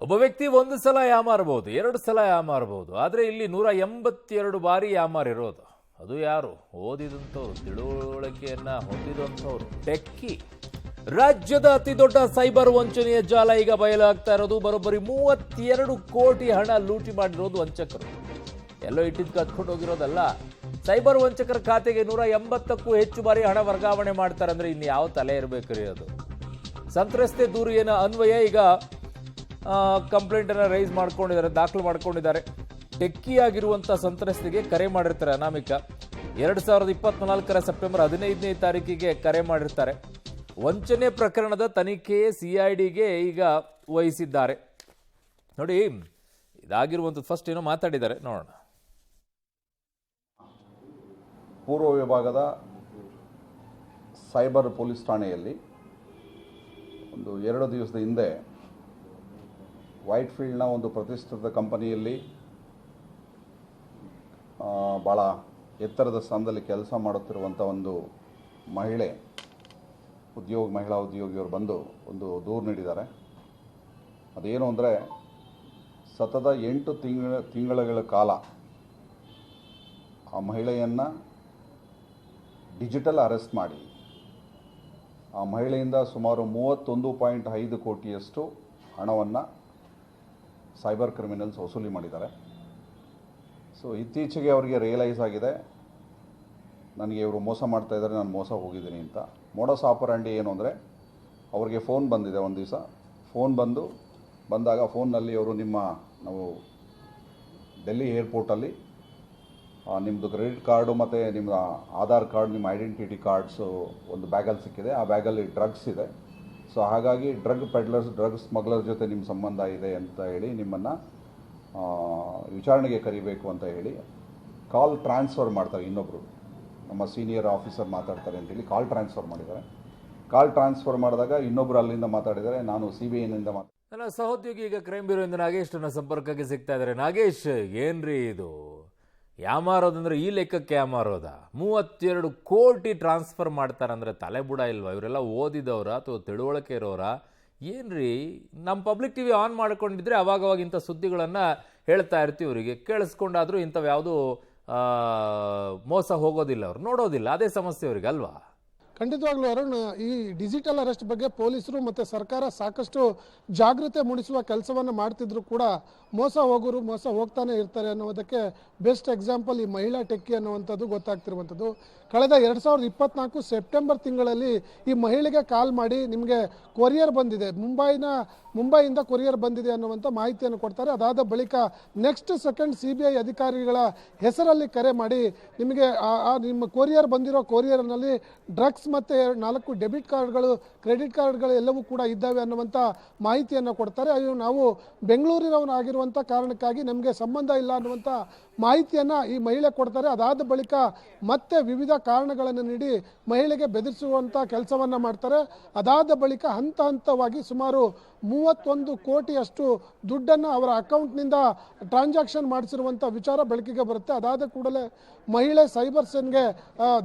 ಒಬ್ಬ ವ್ಯಕ್ತಿ ಒಂದು ಸಲ ಯಾಮಾರಬಹುದು, ಎರಡು ಸಲ ಯಾಮಾರಬಹುದು, ಆದರೆ ಇಲ್ಲಿ 182 ಬಾರಿ ಯಾಮಾರಿರೋದು. ಅದು ಯಾರು? ಓದಿದಂಥವ್ರು, ತಿಳುವಳಿಕೆಯನ್ನ ಹೊಂದಿದಂಥವ್ರು, ಟೆಕ್ಕಿ. ರಾಜ್ಯದ ಅತಿ ದೊಡ್ಡ ಸೈಬರ್ ವಂಚನೆಯ ಜಾಲ ಈಗ ಬಯಲಾಗ್ತಾ ಇರೋದು. ಬರೋಬ್ಬರಿ 32 ಕೋಟಿ ಹಣ ಲೂಟಿ ಮಾಡಿರೋದು ವಂಚಕರು. ಎಲ್ಲೋ ಇಟ್ಟಿದ್ದು ಕತ್ಕೊಂಡು ಹೋಗಿರೋದಲ್ಲ. ಸೈಬರ್ ವಂಚಕರ ಖಾತೆಗೆ 180ಕ್ಕೂ ಹೆಚ್ಚು ಬಾರಿ ಹಣ ವರ್ಗಾವಣೆ ಮಾಡ್ತಾರೆ. ಅಂದ್ರೆ ಇನ್ನು ಯಾವ ತಲೆ ಇರಬೇಕ್ರಿ ಅದು? ಸಂತ್ರಸ್ತೆ ದೂರಿನ ಅನ್ವಯ ಈಗ ಕಂಪ್ಲೇಂಟ್ ಅನ್ನ ರೈಸ್ ಮಾಡ್ಕೊಂಡಿದ್ದಾರೆ, ದಾಖಲು ಮಾಡ್ಕೊಂಡಿದ್ದಾರೆ. ಟೆಕ್ಕಿಯಾಗಿರುವಂಥ ಸಂತ್ರಸ್ತೆಗೆ ಕರೆ ಮಾಡಿರ್ತಾರೆ ಅನಾಮಿಕ. 2024 ಸೆಪ್ಟೆಂಬರ್ 15ನೇ ತಾರೀಕಿಗೆ ಕರೆ ಮಾಡಿರ್ತಾರೆ. ವಂಚನೆ ಪ್ರಕರಣದ ತನಿಖೆ ಸಿಐಡಿಗೆ ಈಗ ವಹಿಸಿದ್ದಾರೆ. ನೋಡಿ, ಇದಾಗಿರುವಂಥದ್ದು ಫಸ್ಟ್ ಏನೋ ಮಾತಾಡಿದ್ದಾರೆ, ನೋಡೋಣ. ಪೂರ್ವ ವಿಭಾಗದ ಸೈಬರ್ ಪೊಲೀಸ್ ಠಾಣೆಯಲ್ಲಿ ಒಂದು 2 ದಿವಸದ ಹಿಂದೆ ವೈಟ್ಫೀಲ್ಡ್ನ ಒಂದು ಪ್ರತಿಷ್ಠಿತ ಕಂಪನಿಯಲ್ಲಿ ಭಾಳ ಎತ್ತರದ ಸ್ಥಾನದಲ್ಲಿ ಕೆಲಸ ಮಾಡುತ್ತಿರುವಂಥ ಒಂದು ಮಹಿಳಾ ಉದ್ಯೋಗಿಯವರು ಬಂದು ಒಂದು ದೂರು ನೀಡಿದ್ದಾರೆ. ಅದೇನು ಅಂದರೆ, ಸತತ 8 ತಿಂಗಳ ಕಾಲ ಆ ಮಹಿಳೆಯನ್ನು ಡಿಜಿಟಲ್ ಅರೆಸ್ಟ್ ಮಾಡಿ ಆ ಮಹಿಳೆಯಿಂದ ಸುಮಾರು 31.5 ಕೋಟಿಯಷ್ಟು ಹಣವನ್ನು ಸೈಬರ್ ಕ್ರಿಮಿನಲ್ಸ್ ವಸೂಲಿ ಮಾಡಿದ್ದಾರೆ. ಸೊ ಇತ್ತೀಚೆಗೆ ಅವರಿಗೆ ರಿಯಲೈಸ್ ಆಗಿದೆ, ನನಗೆ ಇವರು ಮೋಸ ಮಾಡ್ತಾಯಿದ್ದಾರೆ, ನಾನು ಮೋಸ ಹೋಗಿದ್ದೀನಿ ಅಂತ. ಮೋಡಸ್ ಆಪರಂಡಿ ಏನು ಅಂದರೆ, ಅವ್ರಿಗೆ ಫೋನ್ ಬಂದಿದೆ. ಒಂದು ದಿವಸ ಫೋನ್ ಬಂದಾಗ ಫೋನ್ನಲ್ಲಿ ಅವರು ನಾವು ಡೆಲ್ಲಿ ಏರ್ಪೋರ್ಟಲ್ಲಿ ನಿಮ್ಮದು ಕ್ರೆಡಿಟ್ ಕಾರ್ಡು ಮತ್ತು ನಿಮ್ಮ ಆಧಾರ್ ಕಾರ್ಡ್, ನಿಮ್ಮ ಐಡೆಂಟಿಟಿ ಕಾರ್ಡ್ಸು ಒಂದು ಬ್ಯಾಗಲ್ಲಿ ಸಿಕ್ಕಿದೆ. ಆ ಬ್ಯಾಗಲ್ಲಿ ಡ್ರಗ್ಸ್ ಇದೆ. ಸೊ ಹಾಗಾಗಿ ಡ್ರಗ್ ಸ್ಮಗ್ಲರ್ ಜೊತೆ ನಿಮ್ಮ ಸಂಬಂಧ ಇದೆ ಅಂತ ಹೇಳಿ ನಿಮ್ಮನ್ನು ವಿಚಾರಣೆಗೆ ಕರಿಬೇಕು ಅಂತ ಹೇಳಿ ಕಾಲ್ ಟ್ರಾನ್ಸ್ಫರ್ ಮಾಡ್ತಾರೆ. ಇನ್ನೊಬ್ಬರು ನಮ್ಮ ಸೀನಿಯರ್ ಆಫೀಸರ್ ಮಾತಾಡ್ತಾರೆ ಅಂತೇಳಿ ಕಾಲ್ ಟ್ರಾನ್ಸ್ಫರ್ ಮಾಡಿದ್ದಾರೆ. ಕಾಲ್ ಟ್ರಾನ್ಸ್ಫರ್ ಮಾಡಿದಾಗ ಇನ್ನೊಬ್ಬರು ಅಲ್ಲಿಂದ ಮಾತಾಡಿದ್ದಾರೆ, ನಾನು CBIನಿಂದ ನನ್ನ ಸಹೋದ್ಯೋಗಿ ಈಗ ಕ್ರೈಮ್ ಬ್ಯೂರೋಯಿಂದ ನಾಗೇಶ್ ನನ್ನ ಸಂಪರ್ಕಕ್ಕೆ ಸಿಗ್ತಾ ಇದ್ದಾರೆ. ನಾಗೇಶ್, ಏನ್ರಿ ಇದು ಯಾಮಾರೋದಂದ್ರೆ ಈ ಲೆಕ್ಕಕ್ಕೆ ಯಾಮಾರೋದ? 32 ಕೋಟಿ ಟ್ರಾನ್ಸ್ಫರ್ ಮಾಡ್ತಾರಂದ್ರೆ ತಲೆ ಬುಡ ಇಲ್ವಾ? ಇವರೆಲ್ಲ ಓದಿದವರ ಅಥವಾ ತಿಳುವಳಿಕೆ ಇರೋರ? ಏನ್ರಿ, ನಮ್ಮ ಪಬ್ಲಿಕ್ ಟಿವಿ ಆನ್ ಮಾಡ್ಕೊಂಡಿದ್ರೆ ಅವಾಗವಾಗ ಇಂಥ ಸುದ್ದಿಗಳನ್ನು ಹೇಳ್ತಾ ಇರ್ತೀವಿ. ಇವರಿಗೆ ಕೇಳಿಸ್ಕೊಂಡಾದ್ರೂ ಇಂಥವು ಯಾವುದೂ ಮೋಸ ಹೋಗೋದಿಲ್ಲ, ಅವ್ರು ನೋಡೋದಿಲ್ಲ. ಅದೇ ಸಮಸ್ಯೆ ಅವ್ರಿಗೆ ಅಲ್ವಾ? ಖಂಡಿತವಾಗ್ಲೂ ಅರುಣ್, ಈ ಡಿಜಿಟಲ್ ಅರೆಸ್ಟ್ ಬಗ್ಗೆ ಪೊಲೀಸರು ಮತ್ತು ಸರ್ಕಾರ ಸಾಕಷ್ಟು ಜಾಗೃತಿ ಮೂಡಿಸುವ ಕೆಲಸವನ್ನು ಮಾಡ್ತಿದ್ರು ಕೂಡ ಮೋಸ ಹೋಗ್ತಾನೆ ಇರ್ತಾರೆ ಅನ್ನೋದಕ್ಕೆ ಬೆಸ್ಟ್ ಎಕ್ಸಾಂಪಲ್ ಈ ಮಹಿಳಾ ಟೆಕ್ಕಿ ಅನ್ನುವಂಥದ್ದು ಗೊತ್ತಾಗ್ತಿರುವಂಥದ್ದು. ಕಳೆದ 2024 ಸೆಪ್ಟೆಂಬರ್ ತಿಂಗಳಲ್ಲಿ ಈ ಮಹಿಳೆಗೆ ಕಾಲ್ ಮಾಡಿ, ನಿಮಗೆ ಕೊರಿಯರ್ ಬಂದಿದೆ, ಮುಂಬೈಯಿಂದ ಕೊರಿಯರ್ ಬಂದಿದೆ ಅನ್ನುವಂಥ ಮಾಹಿತಿಯನ್ನು ಕೊಡ್ತಾರೆ. ಅದಾದ ಬಳಿಕ ನೆಕ್ಸ್ಟ್ ಸೆಕೆಂಡ್ CBI ಅಧಿಕಾರಿಗಳ ಹೆಸರಲ್ಲಿ ಕರೆ ಮಾಡಿ, ನಿಮಗೆ ನಿಮ್ಮ ಕೊರಿಯರ್ ಬಂದಿರೋ ಕೊರಿಯರ್ನಲ್ಲಿ ಡ್ರಗ್ಸ್ ಮತ್ತು 4 ಡೆಬಿಟ್ ಕಾರ್ಡ್ಗಳು, ಕ್ರೆಡಿಟ್ ಕಾರ್ಡ್ಗಳು ಎಲ್ಲವೂ ಕೂಡ ಇದ್ದಾವೆ ಅನ್ನುವಂಥ ಮಾಹಿತಿಯನ್ನು ಕೊಡ್ತಾರೆ. ಅಯ್ಯೋ, ನಾವು ಬೆಂಗಳೂರಿನವನಾಗಿರುವಂಥ ಕಾರಣಕ್ಕಾಗಿ ನಮಗೆ ಸಂಬಂಧ ಇಲ್ಲ ಅನ್ನುವಂಥ ಮಾಹಿತಿಯನ್ನು ಈ ಮಹಿಳೆ ಕೊಡ್ತಾರೆ. ಅದಾದ ಬಳಿಕ ಮತ್ತೆ ವಿವಿಧ ಕಾರಣಗಳನ್ನು ನೀಡಿ ಮಹಿಳೆಗೆ ಬೆದರಿಸುವಂಥ ಕೆಲಸವನ್ನು ಮಾಡ್ತಾರೆ. ಅದಾದ ಬಳಿಕ ಹಂತವಾಗಿ ಸುಮಾರು 31 ಕೋಟಿಯಷ್ಟು ದುಡ್ಡನ್ನು ಅವರ ಅಕೌಂಟ್ನಿಂದ ಟ್ರಾನ್ಸಾಕ್ಷನ್ ಮಾಡಿಸಿರುವಂಥ ವಿಚಾರ ಬೆಳಕಿಗೆ ಬರುತ್ತೆ. ಅದಾದ ಕೂಡಲೇ ಮಹಿಳೆ ಸೈಬರ್ ಸೆಲ್ಗೆ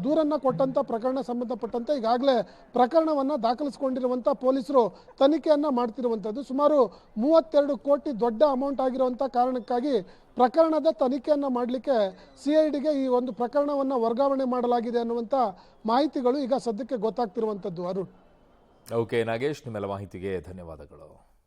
ದೂರನ್ನು ಕೊಟ್ಟಂಥ ಪ್ರಕರಣ ಸಂಬಂಧಪಟ್ಟಂತೆ ಈಗಾಗಲೇ ಪ್ರಕರಣವನ್ನು ದಾಖಲಿಸಿಕೊಂಡಿರುವಂಥ ಪೊಲೀಸರು ತನಿಖೆಯನ್ನು ಮಾಡ್ತಿರುವಂಥದ್ದು. ಸುಮಾರು 32 ಕೋಟಿ ದೊಡ್ಡ ಅಮೌಂಟ್ ಆಗಿರುವಂಥ ಕಾರಣಕ್ಕಾಗಿ ಪ್ರಕರಣದ ತನಿಖೆಯನ್ನು ಮಾಡಲಿಕ್ಕೆ CIDಗೆ ಈ ಒಂದು ಪ್ರಕರಣವನ್ನು ವರ್ಗಾವಣೆ ಮಾಡಲಾಗಿದೆ ಅನ್ನುವಂಥ ಮಾಹಿತಿಗಳು ಈಗ ಸದ್ಯಕ್ಕೆ ಗೊತ್ತಾಗ್ತಿರುವಂಥದ್ದು. ಅರುಣ್. ಓಕೆ ನಾಗೇಶ್, ನಿಮ್ಮೆಲ್ಲ ಮಾಹಿತಿಗೆ ಧನ್ಯವಾದಗಳು.